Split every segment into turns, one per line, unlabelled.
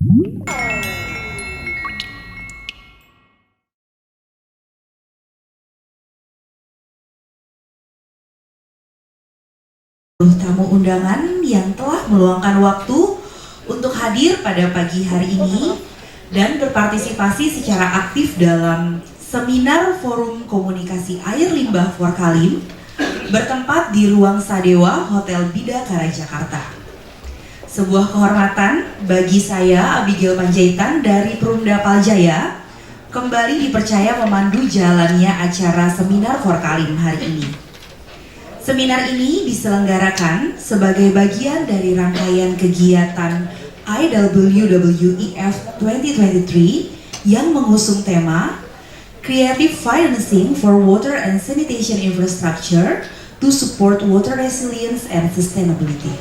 Tamu undangan yang telah meluangkan waktu untuk hadir pada pagi hari ini dan berpartisipasi secara aktif dalam seminar Forum Komunikasi Air Limbah Forkalim bertempat di Ruang Sadewa Hotel Bidakara Jakarta. Sebuah kehormatan bagi saya, Abigail Panjaitan dari Perumda Paljaya, kembali dipercaya memandu jalannya acara seminar Forkalim hari ini. Seminar ini diselenggarakan sebagai bagian dari rangkaian kegiatan IWWF 2023 yang mengusung tema Creative Financing for Water and Sanitation Infrastructure to Support Water Resilience and Sustainability.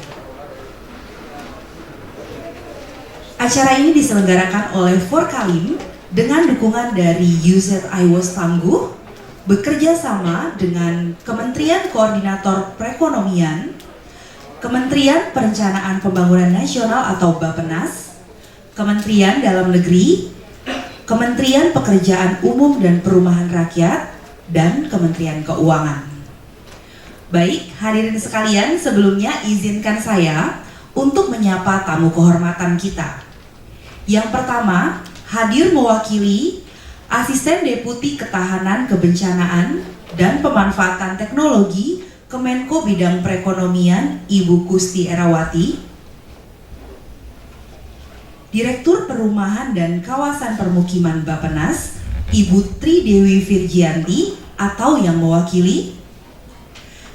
Acara ini diselenggarakan oleh Forkalim dengan dukungan dari UZI Was Tangguh, bekerja sama dengan Kementerian Koordinator Perekonomian, Kementerian Perencanaan Pembangunan Nasional atau Bappenas, Kementerian Dalam Negeri, Kementerian Pekerjaan Umum dan Perumahan Rakyat, dan Kementerian Keuangan. Baik, hadirin sekalian, sebelumnya izinkan saya untuk menyapa tamu kehormatan kita. Yang pertama, hadir mewakili Asisten Deputi Ketahanan Kebencanaan dan Pemanfaatan Teknologi Kemenko Bidang Perekonomian Ibu Kusti Erawati, Direktur Perumahan dan Kawasan Permukiman Bappenas Ibu Tri Dewi Virgianti atau yang mewakili,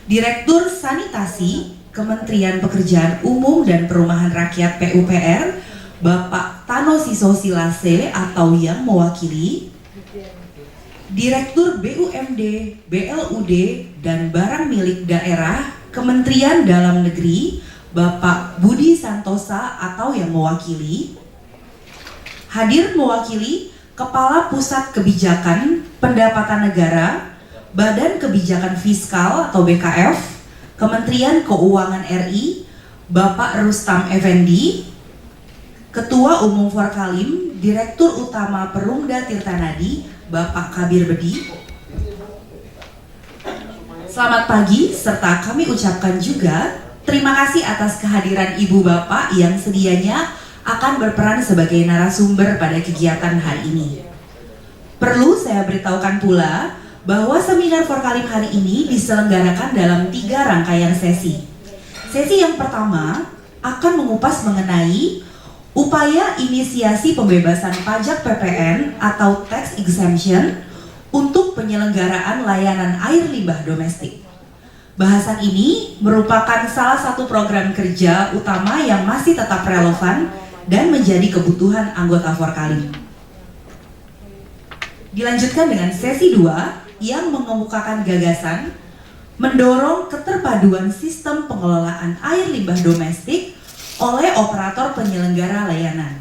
Direktur Sanitasi Kementerian Pekerjaan Umum dan Perumahan Rakyat PUPR Bapak Tano Siso Silase atau yang mewakili, Direktur BUMD, BLUD, dan Barang Milik Daerah Kementerian Dalam Negeri Bapak Budi Santosa atau yang mewakili, hadir mewakili Kepala Pusat Kebijakan Pendapatan Negara Badan Kebijakan Fiskal atau BKF Kementerian Keuangan RI Bapak Rustam Effendi, Ketua Umum Forkalim, Direktur Utama Perumda Tirtanadi Bapak Kabir Bedi. Selamat pagi, serta kami ucapkan juga terima kasih atas kehadiran Ibu Bapak yang sedianya akan berperan sebagai narasumber pada kegiatan hari ini. Perlu saya beritahukan pula bahwa seminar Forkalim hari ini diselenggarakan dalam 3 rangkaian sesi. Sesi yang pertama akan mengupas mengenai upaya inisiasi pembebasan pajak PPN atau tax exemption untuk penyelenggaraan layanan air limbah domestik. Bahasan ini merupakan salah satu program kerja utama yang masih tetap relevan dan menjadi kebutuhan anggota Forkalim. Dilanjutkan dengan sesi 2 yang mengemukakan gagasan mendorong keterpaduan sistem pengelolaan air limbah domestik oleh operator penyelenggara layanan.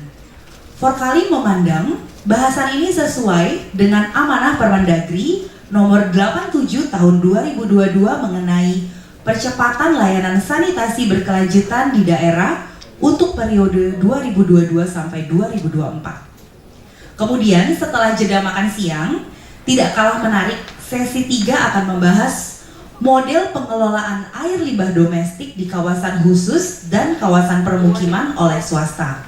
Forkalim memandang bahasan ini sesuai dengan amanah Permendagri nomor 87 tahun 2022 mengenai percepatan layanan sanitasi berkelanjutan di daerah untuk periode 2022 sampai 2024. Kemudian setelah jeda makan siang, tidak kalah menarik, sesi 3 akan membahas model pengelolaan air limbah domestik di kawasan khusus dan kawasan permukiman oleh swasta.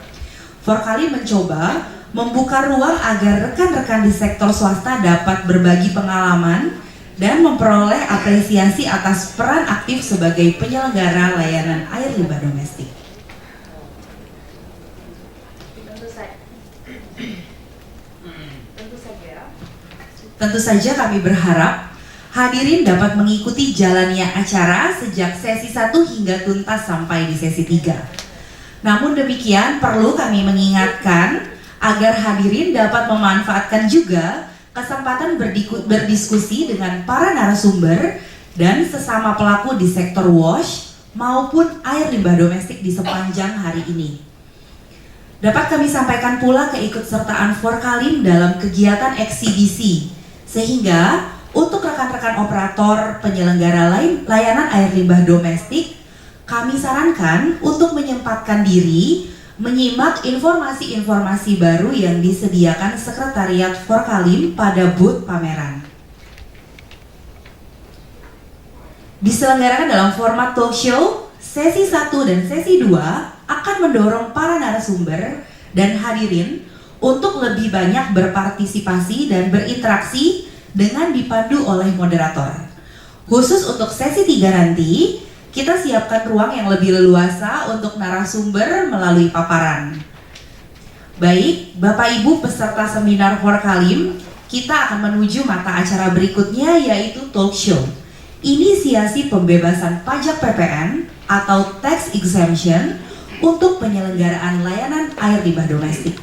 Forkalim mencoba membuka ruang agar rekan-rekan di sektor swasta dapat berbagi pengalaman dan memperoleh apresiasi atas peran aktif sebagai penyelenggara layanan air limbah domestik. Tentu saja kami berharap hadirin dapat mengikuti jalannya acara sejak sesi 1 hingga tuntas sampai di sesi 3. Namun demikian perlu kami mengingatkan agar hadirin dapat memanfaatkan juga kesempatan berdiskusi dengan para narasumber dan sesama pelaku di sektor wash maupun air limbah domestik di sepanjang hari ini. Dapat kami sampaikan pula keikutsertaan Forkalim dalam kegiatan eksibisi, sehingga untuk rekan-rekan operator penyelenggara layanan air limbah domestik, kami sarankan untuk menyempatkan diri menyimak informasi-informasi baru yang disediakan Sekretariat Forkalim pada booth pameran. Diselenggarakan dalam format talk show, sesi 1 dan sesi 2 akan mendorong para narasumber dan hadirin untuk lebih banyak berpartisipasi dan berinteraksi dengan dipandu oleh moderator. Khusus untuk sesi 3 nanti, kita siapkan ruang yang lebih leluasa untuk narasumber melalui paparan. Baik, Bapak Ibu peserta seminar Forkalim, kita akan menuju mata acara berikutnya yaitu talk show. Inisiasi pembebasan pajak PPN atau tax exemption untuk penyelenggaraan layanan air limbah domestik.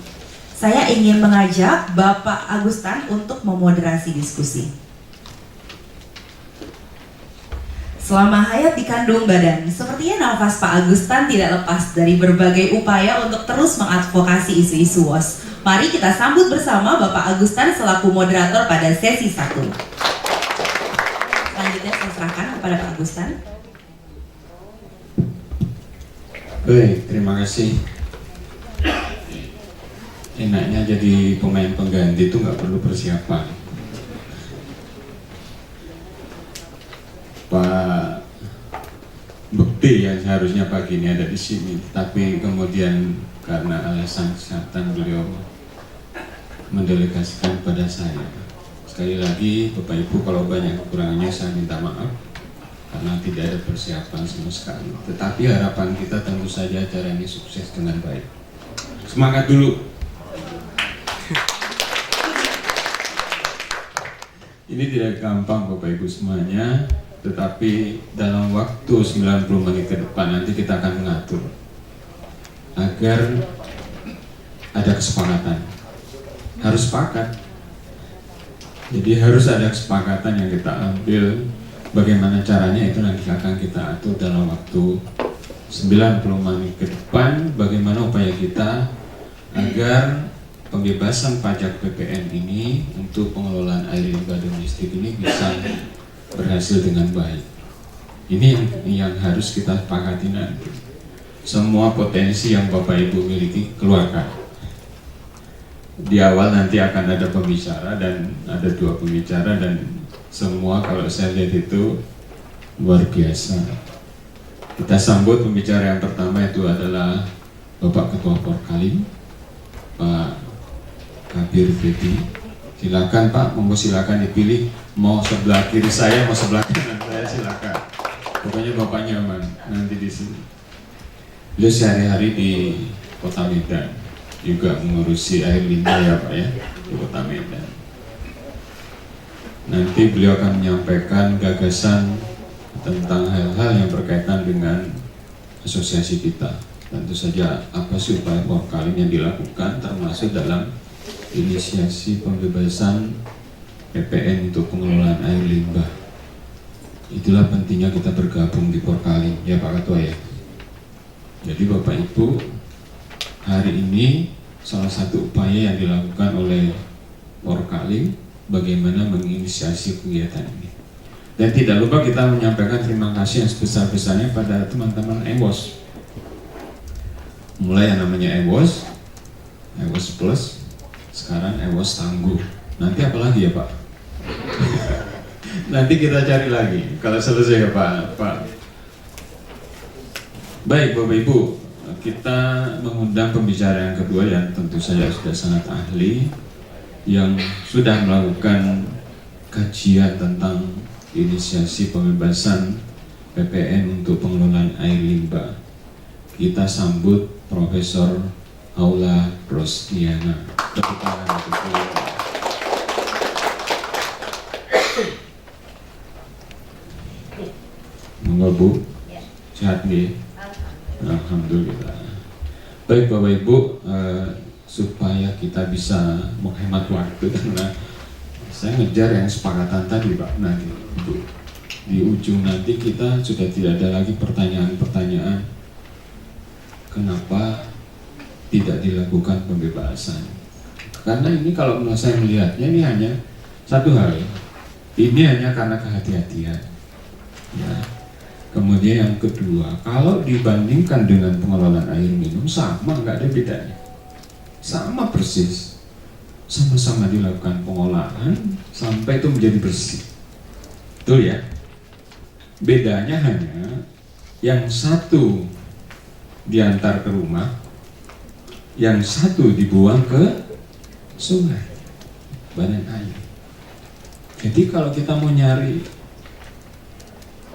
Saya ingin mengajak Bapak Agustan untuk memoderasi diskusi. Selama hayat dikandung badan, sepertinya nafas Pak Agustan tidak lepas dari berbagai upaya untuk terus mengadvokasi isu-isu WOS. Mari kita sambut bersama Bapak Agustan selaku moderator pada sesi 1. Selanjutnya saya serahkan kepada Pak Agustan.
Baik, terima kasih. Enaknya jadi pemain pengganti itu nggak perlu persiapan. Pak Bekti yang seharusnya pagi ini ada di sini, tapi kemudian karena alasan kesehatan beliau mendelegasikan pada saya. Sekali lagi, Bapak Ibu, kalau banyak kekurangannya saya minta maaf karena tidak ada persiapan sama sekali. Tetapi harapan kita tentu saja acara ini sukses dengan baik. Semangat dulu. Ini tidak gampang Bapak Ibu semuanya. Tetapi dalam waktu 90 menit ke depan nanti kita akan mengatur agar ada kesepakatan. Harus sepakat. Jadi harus ada kesepakatan yang kita ambil. Bagaimana caranya itu nanti akan kita atur dalam waktu 90 menit ke depan. Bagaimana upaya kita agar pembebasan pajak PPN ini untuk pengelolaan air limbah domestik ini bisa berhasil dengan baik. Ini yang harus kita sepakati nanti. Semua potensi yang Bapak Ibu miliki keluarkan. Di awal nanti akan ada pembicara dan ada 2 pembicara dan semua kalau saya lihat itu luar biasa. Kita sambut pembicara yang pertama itu adalah Bapak Ketua Forkalim, Pak Kabir Bedi. Silakan Pak, monggo silakan dipilih mau sebelah kiri saya, mau sebelah kanan saya, silakan. Pokoknya Bapak nyaman nanti di sini. Beliau sehari-hari di Kota Medan juga mengurusi air limbah ya Pak ya di Kota Medan. Nanti beliau akan menyampaikan gagasan tentang hal-hal yang berkaitan dengan asosiasi kita. Tentu saja apa sih upaya Forkalim yang dilakukan termasuk dalam inisiasi pembebasan PPN untuk pengelolaan air limbah. Itulah pentingnya kita bergabung di Forkalim, ya Pak Ketua ya. Jadi Bapak Ibu, hari ini salah satu upaya yang dilakukan oleh Forkalim bagaimana menginisiasi kegiatan ini. Dan tidak lupa kita menyampaikan terima kasih yang sebesar-besarnya pada teman-teman EWOS. Mulai yang namanya EWOS Plus, sekarang EWOS Tangguh. Nanti apa lagi ya Pak? Nanti kita cari lagi kalau selesai ya Pak. Baik Bapak Ibu, kita mengundang pembicara yang kedua yang tentu saja sudah sangat ahli, yang sudah melakukan kajian tentang inisiasi pembebasan PPN untuk pengelolaan air limbah. Kita sambut Profesor Aula Rosdiana. Tepuk tangan untuk beliau. Monggo Bu, sehat nih? Alhamdulillah. Baik Bapak Ibu, supaya kita bisa menghemat waktu karena saya ngejar yang sepakatan tadi Pak nanti Bu. Di ujung nanti kita sudah tidak ada lagi pertanyaan-pertanyaan kenapa tidak dilakukan pembebasan. Karena ini kalau menurut saya melihatnya ini hanya satu hal. Ini hanya karena kehati-hatian. Ya. Kemudian yang kedua, kalau dibandingkan dengan pengelolaan air minum, sama, nggak ada bedanya. Sama persis. Sama-sama dilakukan pengolahan sampai itu menjadi bersih. Betul ya? Bedanya hanya yang satu diantar ke rumah, yang satu dibuang ke sungai, badan air. Jadi kalau kita mau nyari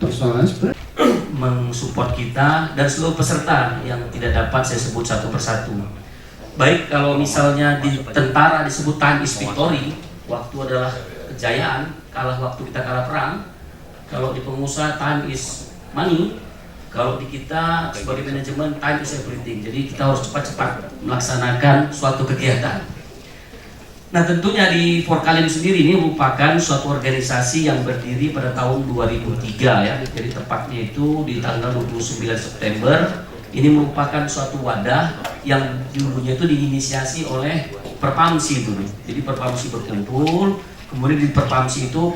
persoalan seperti
mensupport kita dan seluruh peserta yang tidak dapat saya sebut satu persatu. Baik kalau misalnya di tentara disebut time is victory, waktu adalah kejayaan, kalah waktu kita kalah perang. Kalau di pengusaha time is money, kalau di kita sebagai manajemen time is everything. Jadi kita harus cepat-cepat melaksanakan suatu kegiatan. Nah tentunya di Forkalim sendiri ini merupakan suatu organisasi yang berdiri pada tahun 2003 ya. Jadi tepatnya itu di tanggal 29 September. Ini merupakan suatu wadah yang dulunya itu diinisiasi oleh Perpamsi dulu. Jadi Perpamsi berkumpul, kemudian di Perpamsi itu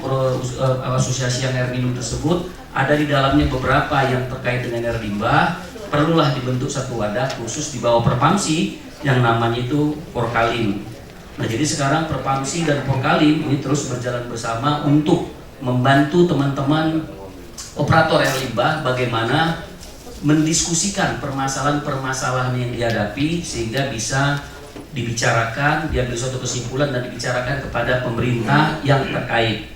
asosiasi yang air minum tersebut ada di dalamnya beberapa yang terkait dengan air limbah. Perlulah dibentuk satu wadah khusus di bawah Perpamsi yang namanya itu Forkalim. Nah jadi sekarang Perpamsi dan Forkalim ini terus berjalan bersama untuk membantu teman-teman operator air limbah bagaimana mendiskusikan permasalahan-permasalahan yang dihadapi sehingga bisa dibicarakan, diambil suatu kesimpulan dan dibicarakan kepada pemerintah yang terkait.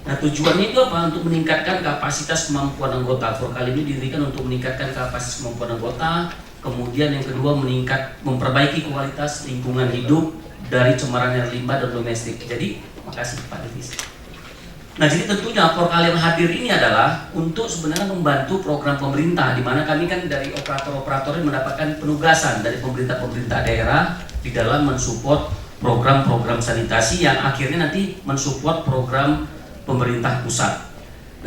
Nah tujuannya itu apa? Untuk meningkatkan kapasitas kemampuan anggota. Forkalim ini didirikan untuk meningkatkan kapasitas kemampuan anggota. Kemudian yang kedua memperbaiki kualitas lingkungan hidup dari cemaran air limbah dan domestik. Jadi, makasih Pak Devis. Nah, jadi tentunya Forkalim hadir ini adalah untuk sebenarnya membantu program pemerintah, di mana kami kan dari operator-operator ini mendapatkan penugasan dari pemerintah-pemerintah daerah di dalam mensupport program-program sanitasi yang akhirnya nanti mensupport program pemerintah pusat.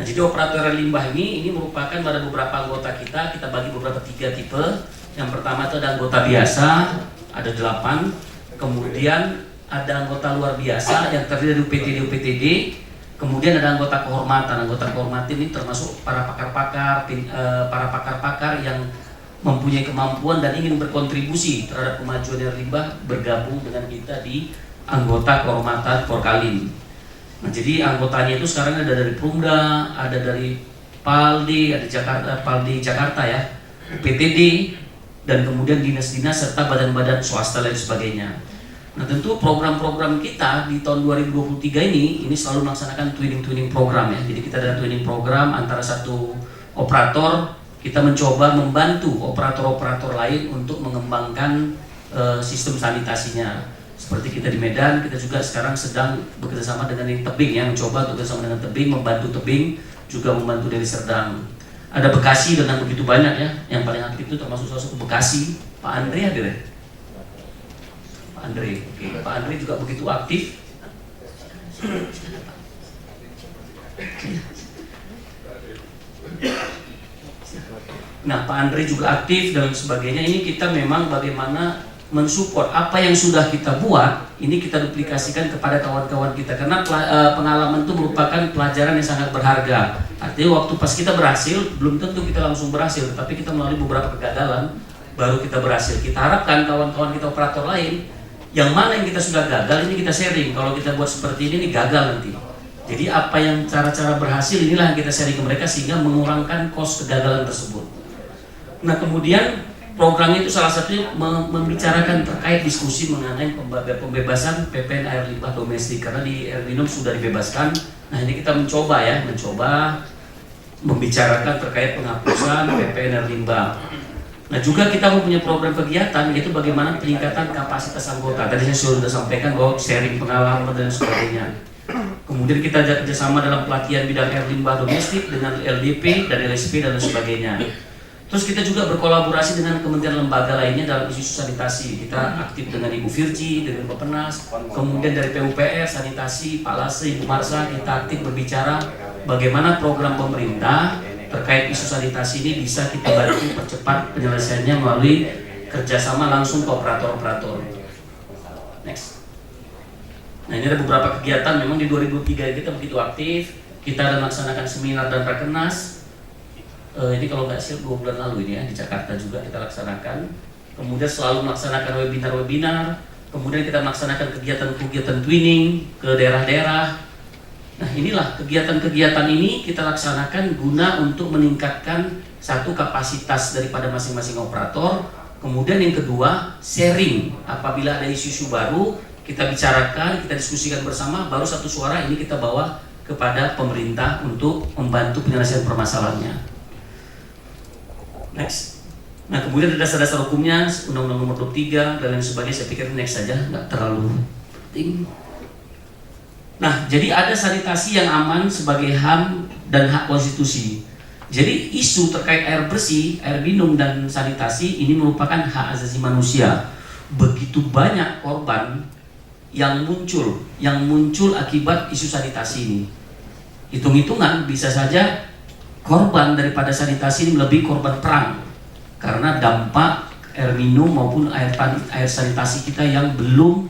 Nah, jadi operator air limbah ini merupakan pada beberapa anggota kita bagi beberapa 3 tipe. Yang pertama itu ada anggota biasa, ada 8. Kemudian ada anggota luar biasa yang terdiri dari UPTD. Kemudian ada anggota kehormatan. Anggota kehormatan ini termasuk para pakar-pakar yang mempunyai kemampuan dan ingin berkontribusi terhadap kemajuan air limbah bergabung dengan kita di anggota kehormatan Forkalim. Nah, jadi anggotanya itu sekarang ada dari Prumda, ada dari Paldi, ada Paldi Jakarta ya, UPTD, dan kemudian dinas-dinas serta badan-badan swasta lain sebagainya. Nah tentu program-program kita di tahun 2023 ini selalu melaksanakan twinning program ya. Jadi kita ada twinning program antara satu operator, kita mencoba membantu operator-operator lain untuk mengembangkan sistem sanitasinya. Seperti kita di Medan, kita juga sekarang sedang bekerjasama dengan Tebing ya, mencoba bekerjasama dengan Tebing, membantu Tebing, juga membantu dari Serdang. Ada Bekasi dengan begitu banyak ya, yang paling aktif itu termasuk salah satu Bekasi, Pak Andre hadir ya? Andre, oke. Pak Andre juga begitu aktif. Nah, Pak Andre juga aktif dan sebagainya. Ini kita memang bagaimana mensupport apa yang sudah kita buat, ini kita duplikasikan kepada kawan-kawan kita. Karena pengalaman itu merupakan pelajaran yang sangat berharga. Artinya waktu pas kita berhasil, belum tentu kita langsung berhasil, tapi kita melalui beberapa kegagalan baru kita berhasil. Kita harapkan kawan-kawan kita operator lain yang mana yang kita sudah gagal ini kita sharing. Kalau kita buat seperti ini gagal nanti. Jadi apa yang cara-cara berhasil inilah yang kita sharing ke mereka sehingga mengurangkan cost kegagalan tersebut. Nah kemudian programnya itu salah satunya membicarakan terkait diskusi mengenai pembebasan PPN air limbah domestik karena di air minum sudah dibebaskan. Nah ini kita mencoba membicarakan terkait penghapusan PPN air limbah. Nah juga kita mempunyai program kegiatan yaitu bagaimana peningkatan kapasitas anggota. Tadi saya sudah sampaikan bahwa sharing pengalaman dan sebagainya. Kemudian kita kerjasama dalam pelatihan bidang air limbah domestik dengan LDP dan LSP dan sebagainya. Terus kita juga berkolaborasi dengan kementerian lembaga lainnya dalam isu sanitasi. Kita aktif dengan Ibu Virji, dengan Bappenas, kemudian dari PUPR, sanitasi, Pak Lasri, Ibu Marsa, kita aktif berbicara bagaimana program pemerintah terkait isu sanitasi ini bisa kita bantu percepat penyelesaiannya melalui kerjasama langsung ke operator-operator. Next. Nah ini ada beberapa kegiatan, memang di 2003 kita begitu aktif. Kita ada melaksanakan seminar dan rakernas. Ini kalau nggak siap 2 bulan lalu ini ya, di Jakarta juga kita laksanakan. Kemudian selalu melaksanakan webinar-webinar. Kemudian kita melaksanakan kegiatan-kegiatan twinning ke daerah-daerah. Nah inilah kegiatan-kegiatan ini kita laksanakan guna untuk meningkatkan satu kapasitas daripada masing-masing operator. Kemudian yang kedua, sharing. Apabila ada isu-isu baru, kita bicarakan, kita diskusikan bersama, baru satu suara ini kita bawa kepada pemerintah untuk membantu penyelesaian permasalahannya. Next. Nah kemudian ada dasar-dasar hukumnya, Undang-Undang Nomor 23 dan lain sebagainya. Saya pikir next saja, nggak terlalu penting. Nah jadi ada sanitasi yang aman sebagai HAM dan hak konstitusi. Jadi isu terkait air bersih, air minum dan sanitasi ini merupakan hak asasi manusia. Begitu banyak korban yang muncul akibat isu sanitasi ini. Hitung-hitungan bisa saja korban daripada sanitasi ini melebihi korban perang karena dampak air minum maupun air sanitasi kita yang belum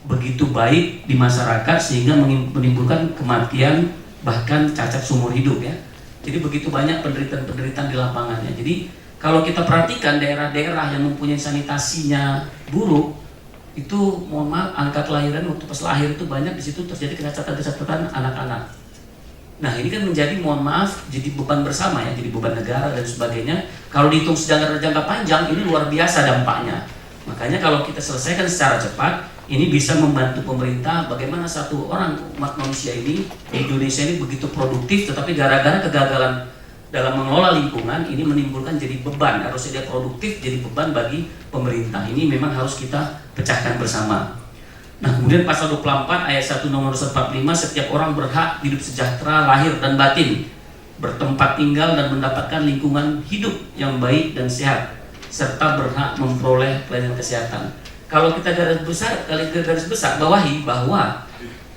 begitu baik di masyarakat sehingga menimbulkan kematian bahkan cacat seumur hidup ya. Jadi begitu banyak penderitaan di lapangannya. Jadi kalau kita perhatikan daerah-daerah yang mempunyai sanitasinya buruk itu mohon maaf angka kelahiran waktu pas lahir itu banyak, di situ terjadi kecacatan anak-anak. Nah ini kan menjadi mohon maaf jadi beban bersama ya, jadi beban negara dan sebagainya. Kalau dihitung jangka panjang ini luar biasa dampaknya. Makanya kalau kita selesaikan secara cepat, ini bisa membantu pemerintah bagaimana satu orang umat manusia ini di Indonesia ini begitu produktif, tetapi gara-gara kegagalan dalam mengelola lingkungan ini menimbulkan jadi beban. Harusnya dia produktif jadi beban bagi pemerintah. Ini memang harus kita pecahkan bersama. Nah kemudian pasal 24 ayat 1 nomor 145, setiap orang berhak hidup sejahtera lahir dan batin, bertempat tinggal dan mendapatkan lingkungan hidup yang baik dan sehat, serta berhak memperoleh pelayanan kesehatan. Kalau kita garis besar bawahi bahwa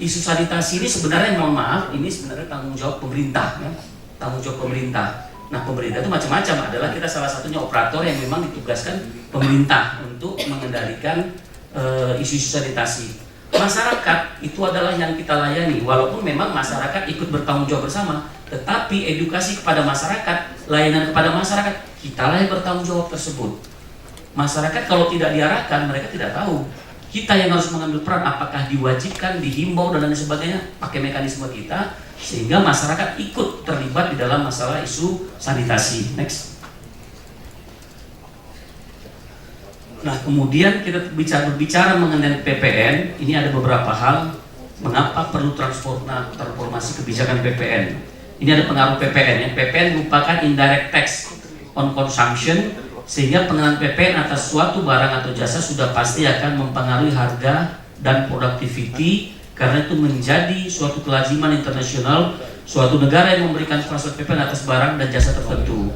isu sanitasi ini sebenarnya mohon maaf ini sebenarnya tanggung jawab pemerintah ya. Tanggung jawab pemerintah. Nah pemerintah itu macam-macam, adalah kita salah satunya operator yang memang ditugaskan pemerintah untuk mengendalikan isu-isu sanitasi. Masyarakat itu adalah yang kita layani, walaupun memang masyarakat ikut bertanggung jawab bersama, tetapi edukasi kepada masyarakat, layanan kepada masyarakat, kitalah yang bertanggung jawab tersebut. Masyarakat kalau tidak diarahkan, mereka tidak tahu. Kita yang harus mengambil peran, apakah diwajibkan, dihimbau dan lain sebagainya, pakai mekanisme kita, sehingga masyarakat ikut terlibat di dalam masalah isu sanitasi. Next. Nah kemudian kita berbicara mengenai PPN, ini ada beberapa hal mengapa perlu transformasi kebijakan PPN. Ini ada pengaruh PPN ya. PPN merupakan indirect tax on consumption, sehingga pengenaan PPN atas suatu barang atau jasa sudah pasti akan mempengaruhi harga dan productivity, karena itu menjadi suatu kelaziman internasional suatu negara yang memberikan transfer PPN atas barang dan jasa tertentu.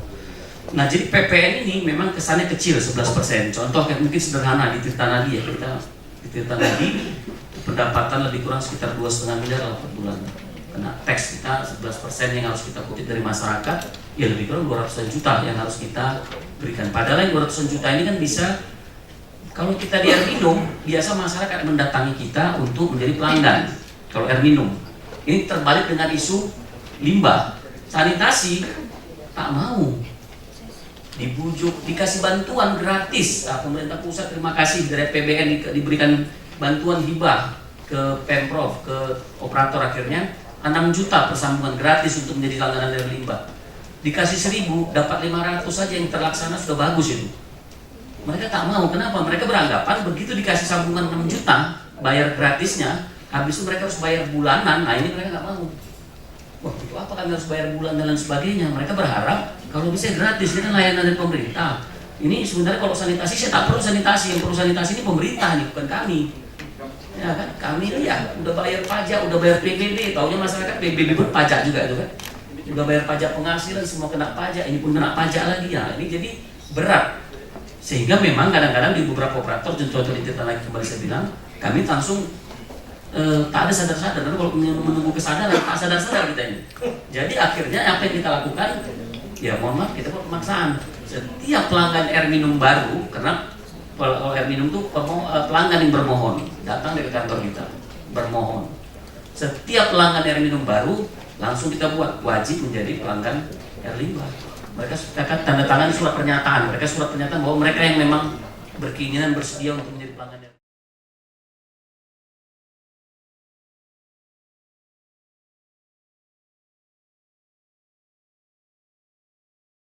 Nah jadi PPN ini memang kesannya kecil 11%. Contoh kayak mungkin sederhana di Tirta Nadi ya, kita di Tirta Nadi pendapatan lebih kurang sekitar 2,5 miliar per bulan. Kena tax kita 11% yang harus kita kutip dari masyarakat, ya lebih kurang 200 juta yang harus kita berikan. Padahal yang 200 juta ini kan bisa, kalau kita di air minum, biasa masyarakat mendatangi kita untuk menjadi pelanggan. Kalau air minum, ini terbalik dengan isu limbah, sanitasi tak mau. Dibujuk, dikasih bantuan gratis. Nah, pemerintah pusat terima kasih dari APBN diberikan bantuan hibah ke Pemprov, ke operator, akhirnya 6 juta persambungan gratis untuk menjadi langganan dari limbah. Dikasih 1.000, dapat 500 saja yang terlaksana sudah bagus itu. Mereka tak mau, kenapa? Mereka beranggapan begitu dikasih sambungan 6 juta, bayar gratisnya, habis itu mereka harus bayar bulanan. Nah ini mereka nggak mau. Wah itu apa kan harus bayar bulan dan lain sebagainya. Mereka berharap kalau bisa gratis, ini kan layanan dari pemerintah. Ini sebenarnya kalau sanitasi saya tak perlu sanitasi, yang perlu sanitasi ini pemerintah nih, bukan kami. Ya kan, kami ini ya udah bayar pajak, udah bayar PBB, taunya masyarakat PBB pun pajak juga itu kan. Udah bayar pajak penghasilan, semua kena pajak, ini pun kena pajak lagi ya. Ini jadi berat. Sehingga memang kadang-kadang di beberapa operator, contoh di Tirta lagi kembali saya bilang, kami langsung tak ada sadar-sadar, karena kalau menunggu kesadaran, tak sadar-sadar kita ini. Jadi akhirnya apa yang kita lakukan, ya mohon maaf kita buat pemaksaan. Setiap pelanggan air minum baru, karena kalau air minum itu pelanggan yang bermohon, datang dari kantor kita, bermohon. Setiap pelanggan air minum baru, langsung kita buat wajib menjadi pelanggan air limbah. Mereka sepakat tanda tangan surat pernyataan. Mereka surat pernyataan bahwa mereka yang memang berkeinginan bersedia untuk menjadi pelanggan.